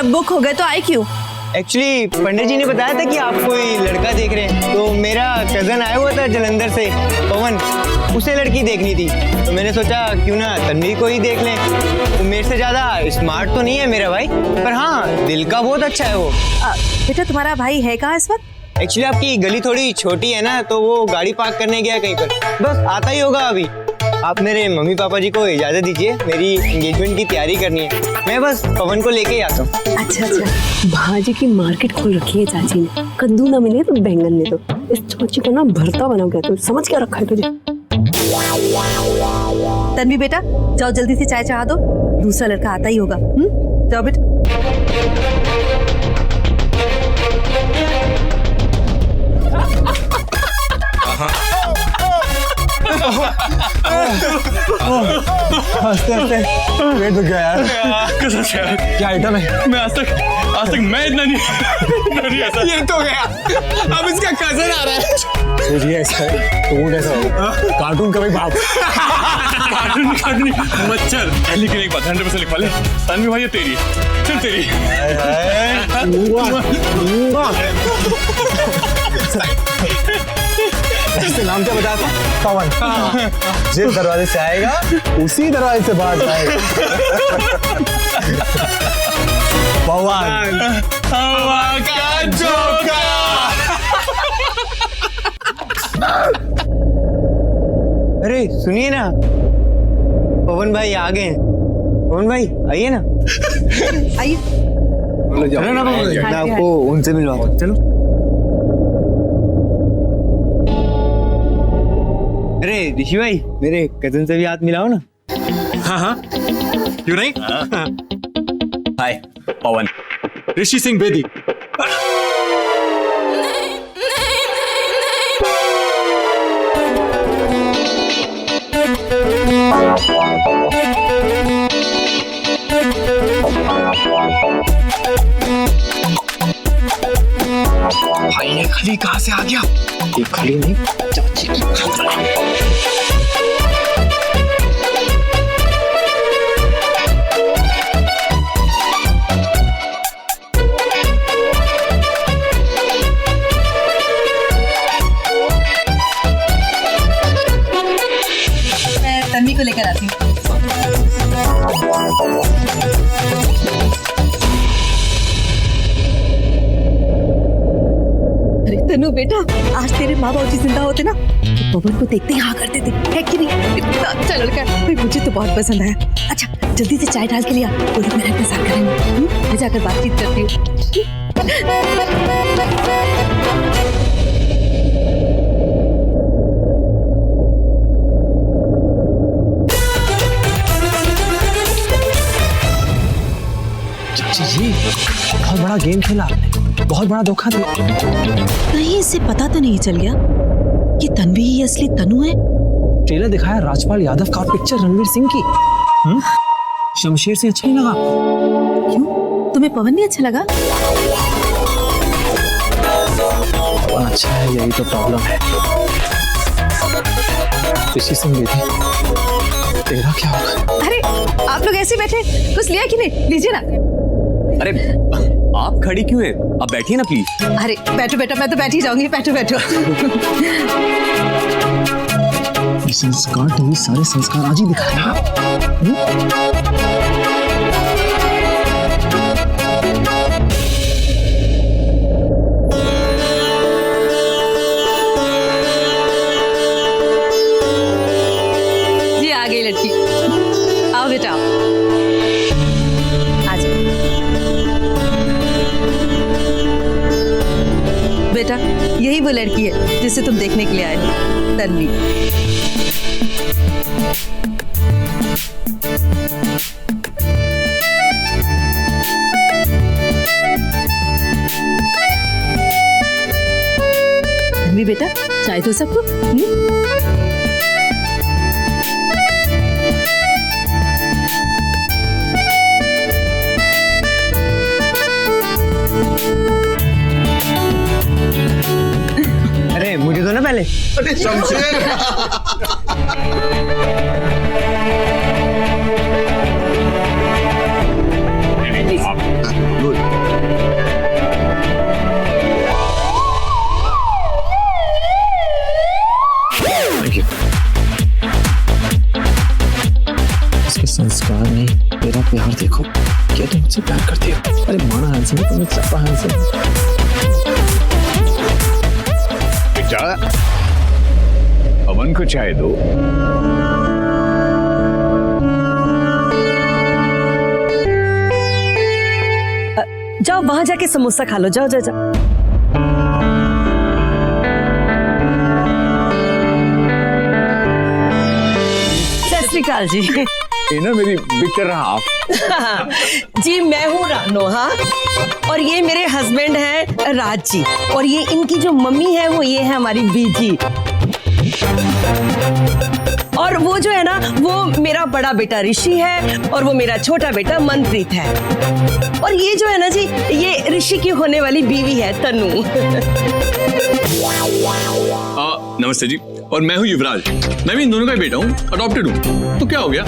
जब बुक हो गए तो आए क्यों? एक्चुअली पंडित जी ने बताया था कि आप कोई लड़का देख रहे हैं, तो मेरा कजन आया हुआ था जलंधर से, पवन, उसे लड़की देखनी थी, तो मैंने सोचा क्यों ना तन्वी को ही देख लें। वो मेरे से ज्यादा स्मार्ट तो नहीं है मेरा भाई, पर हाँ दिल का बहुत अच्छा है वो। बेटा तुम्हारा भाई है कहाँ इस वक्त? एक्चुअली आपकी गली थोड़ी छोटी है ना, तो वो गाड़ी पार्क करने गया कहीं पर, बस आता ही होगा अभी। आप मेरे मम्मी पापा जी को इजाजत दीजिए, मेरी एंगेजमेंट की तैयारी करनी है, मैं बस पवन को लेके ही आता हूँ। अच्छा अच्छा। भाजी की मार्केट खोल रखी है चाची ने, कद्दू ना मिले तो बैंगन ले दो। इस चाची को ना भरता बना गया, तो समझ क्या रखा है तुझे? तन्वी बेटा जाओ जल्दी से चाय चढ़ा दो, दूसरा लड़का आता ही होगा। जाओ बेटा। हंसते हंसते पेट दुख गया यार। कसम से यार, क्या आइटम है? मैं आज तक मैं इतना नहीं ऐसा। ये तो गया, अब इसका कजन आ रहा है। सोचिए ऐसा तो कैसा हो? कार्टून का भाई बाप। कार्टून मच्छर। लेकिन एक बात 100% लिखवा ले, तन्वी भाई ये तेरी फिर तेरी। ऐसे नाम क्या बताया था? पवन। जिस दरवाजे से आएगा उसी दरवाजे से बाहर जाएगा। पवन हवा का झोंका। अरे सुनिए ना, पवन भाई आ गए हैं। पवन भाई आइए ना। आइए। चलो ना पवन, मैं आपको उनसे मिलवाऊंगा, चलो। अरे ऋषि भाई, मेरे कजन से भी हाथ मिलाओ ना। हाँ क्यों नहीं। हाय पवन, ऋषि सिंह बेदी। भाई ये खली कहाँ से आ गया? ये खली नहीं, चाची की मैं तन्वी को लेकर आती हूँ। अरे तनु बेटा, आज तेरे माँ बाप जी जिंदा होते ना तो पवन को देखते ही हाँ करते थे, है कि नहीं? इतना अच्छा लड़का है, मुझे तो बहुत पसंद आया। अच्छा जल्दी से चाय डाल के लिया, वो लोग मेरा इंतजार करेंगे। मैं जाकर बातचीत करती हूँ। चाची जी, बहुत बड़ा गेम खेला आपने, बहुत बड़ा धोखा दिया। कहीं इससे पता तो नहीं चल गया कि तन्वी ही असली तनु है? ट्रेलर दिखाया राजपाल यादव का पिक्चर रणवीर सिंह की। शमशेर से अच्छा नहीं लगा? क्यों, तुम्हें पवन नहीं अच्छा लगा? पवन अच्छा है, यही तो प्रॉब्लम है। ऋषि सिंह बेटी, तेरा क्या होगा? अरे आप लोग ऐसे बैठे, कुछ लिया कि नहीं? लीजिए ना। अरे आप खड़ी क्यों है? आप बैठिए ना प्लीज। अरे बैठो बेटा, मैं तो बैठ ही जाऊंगी, बैठो बैठो। संस्कार तो ये सारे संस्कार आज ही दिखाए ना। ये आ गई लड़की, आओ बेटा आओ। आ जाओ बेटा, यही वो लड़की है जिसे तुम देखने के लिए आए हो, तन्वी। तन्वी बेटा, चाय दो सबको। अरे मुझे दो ना पहले। शमशेर। गुड। यार देखो, क्या तुम मुझसे प्यार करती हो? अरे माना हैंडसम है, तुम्हें ज्यादा हैंडसम। बेटा, अमन को चाय दो। जाओ वहां जाके समोसा खा लो, जाओ जाओ जाओ। सत श्री अकाल जी। ये ना मेरी बिटर हाफ। जी मैं हूँ रानो, हाँ, और ये मेरे हस्बैंड हैं राज जी, और ये इनकी जो मम्मी है वो ये है हमारी बीजी, और वो जो है ना वो मेरा बड़ा बेटा ऋषि है, और वो मेरा छोटा बेटा मनप्रीत है, और ये जो है ना जी ये ऋषि की होने वाली बीवी है तनु। नमस्ते जी, और मैं हूँ युवराज। मैं भी इन दोनों का ही बेटा हूँ, अडॉप्टेड हूँ। तो क्या हो गया,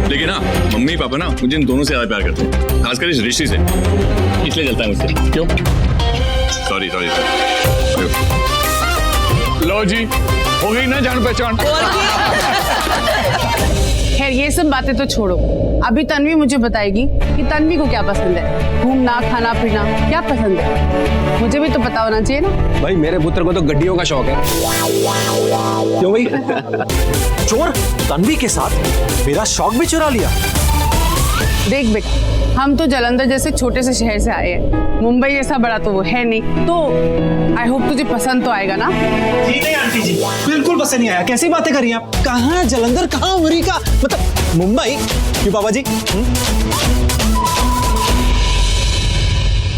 लेकिन हाँ मम्मी पापा ना मुझे इन दोनों से ज्यादा प्यार करते हैं, खासकर इस ऋषि से, इसलिए चलता है मुझसे। क्यों? Sorry sorry. लो जी, हो गई ना जान पहचान। खैर ये सब बातें तो छोड़ो, अभी तन्वी मुझे बताएगी कि तन्वी को क्या पसंद है, घूमना खाना पीना क्या पसंद है, मुझे भी तो पता होना चाहिए ना। भाई मेरे पुत्र को तो गड्डियों का शौक है। क्यों भाई? चोर तन्वी के साथ मेरा शौक भी चुरा लिया। देख बेटा, हम तो जालंधर जैसे छोटे से शहर से आए हैं, मुंबई जैसा बड़ा तो वो है नहीं, तो आई होप तुझे पसंद तो आएगा ना। जी नहीं आंटी जी, बिल्कुल पसंद नहीं आया। कैसी बातें कर रही हैं आप? कहाँ जालंधर, कहाँ अमेरिका, मतलब मुंबई। क्यों पापा जी?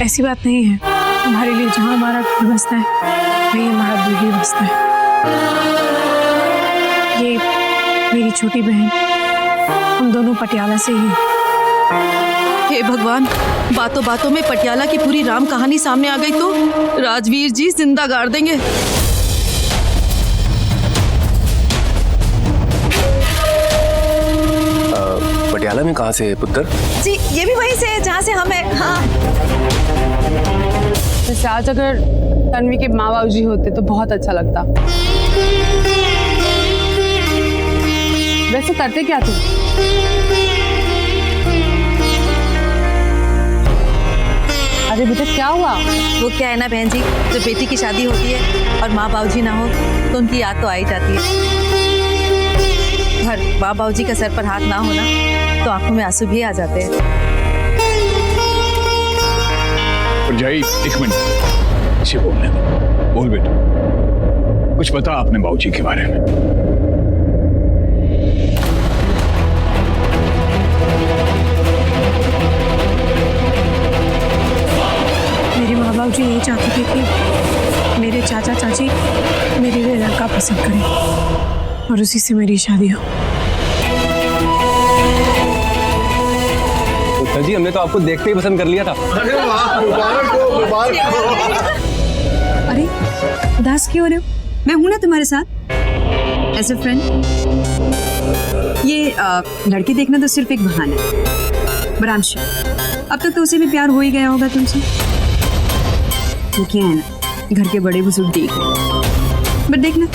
ऐसी बात नहीं है, हमारे लिए जहाँ हमारा घर बसता है वही हमारा बीवी बसता है। ये मेरी छोटी बहन, हम दोनों पटियाला से ही। हे भगवान, बातों बातों में पटियाला की पूरी राम कहानी सामने आ गई तो राजवीर जी जिंदा गाड़ देंगे। पटियाला में कहाँ से पुत्र? जी ये भी वहीं से है जहाँ से हम हैं। हाँ। वैसे आज अगर तन्वी के माँ बाबू जी होते तो बहुत अच्छा लगता। वैसे करते क्या तुम? अरे बेटा क्या हुआ? वो क्या है ना बहन जी, जब बेटी की शादी होती है और माँ बाबूजी ना हो तो उनकी याद तो आ ही जाती है। पर माँ बाबूजी का सर पर हाथ ना होना तो आंखों में आंसू भी आ जाते हैं। जाई, एक मिनट, इसे बोलने दो। बोल बेटा, कुछ पता आपने बाबूजी के बारे में? मेरे माँ बाप जी यही चाहते थे कि मेरे चाचा चाची मेरे लिए लड़का पसंद करें और उसी से मेरी शादी हो। जी हमने तो आपको देखते ही पसंद कर लिया था। अरे वाह, मुबारक हो, मुबारक हो। अरे उदास क्यों हो रहे हो? मैं हूं ना तुम्हारे साथ एज ए फ्रेंड। ये लड़के देखना तो सिर्फ एक बहाना है, बट आई एम श्योर अब तक तो उसे भी प्यार हो ही गया होगा तुमसे। वो क्या है ना, घर के बड़े बुजुर्ग देख रहे, बट देखना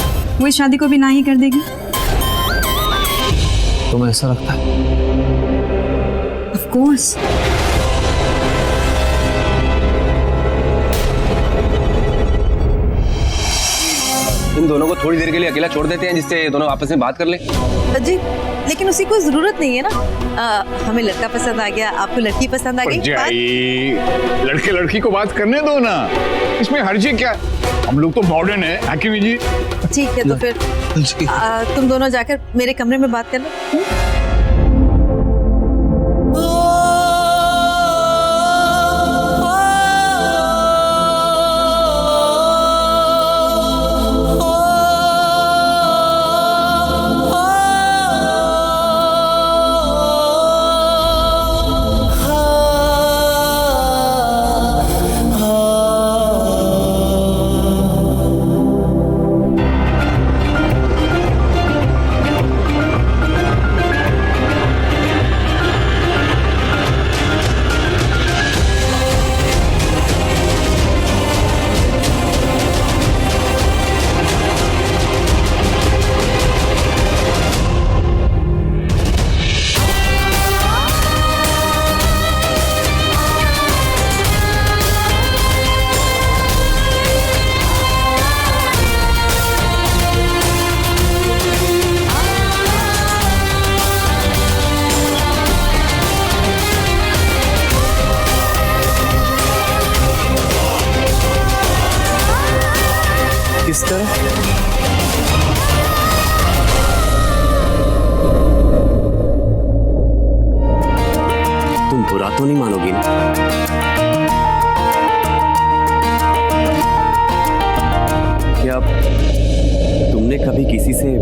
वो इस शादी को भी ना ही कर देगी। तुम्हें ऐसा लगता है? Of course. इन दोनों को थोड़ी देर के लिए अकेला छोड़ देते हैं, जिससे दोनों आपस में बात कर ले। जी लेकिन उसी को जरूरत नहीं है ना। हमें लड़का पसंद आ गया, आपको लड़की पसंद आ गई। जाई, लड़के लड़की को बात करने दो ना, इसमें हर्जी क्या? हम लोग तो मॉडर्न है हकीमी जी। ठीक है तो फिर तुम दोनों जाकर मेरे कमरे में बात कर लो। तो नहीं मानोगी ना? क्या तुमने कभी किसी से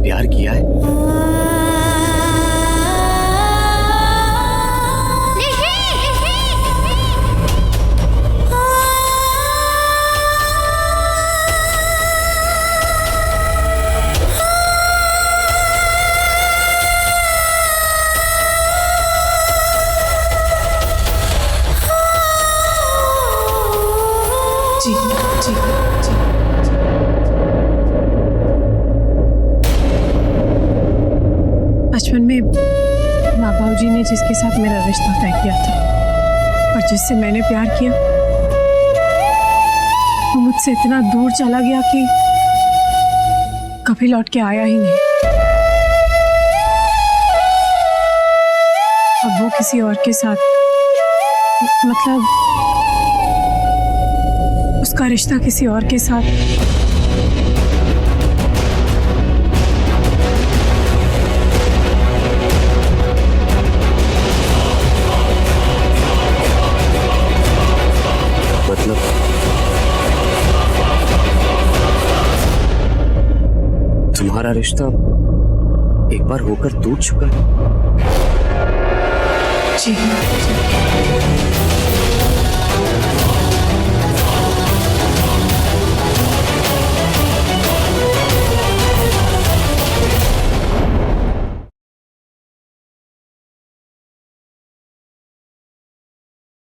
प्यार किया है? जी जी जी। बचपन में माँ बाबू जी ने जिसके साथ मेरा रिश्ता तय किया था और जिससे मैंने प्यार किया, वो मुझसे इतना दूर चला गया कि कभी लौट के आया ही नहीं। अब वो किसी और के साथ, मतलब उसका रिश्ता किसी और के साथ। मतलब तुम्हारा रिश्ता एक बार होकर टूट चुका है? जी।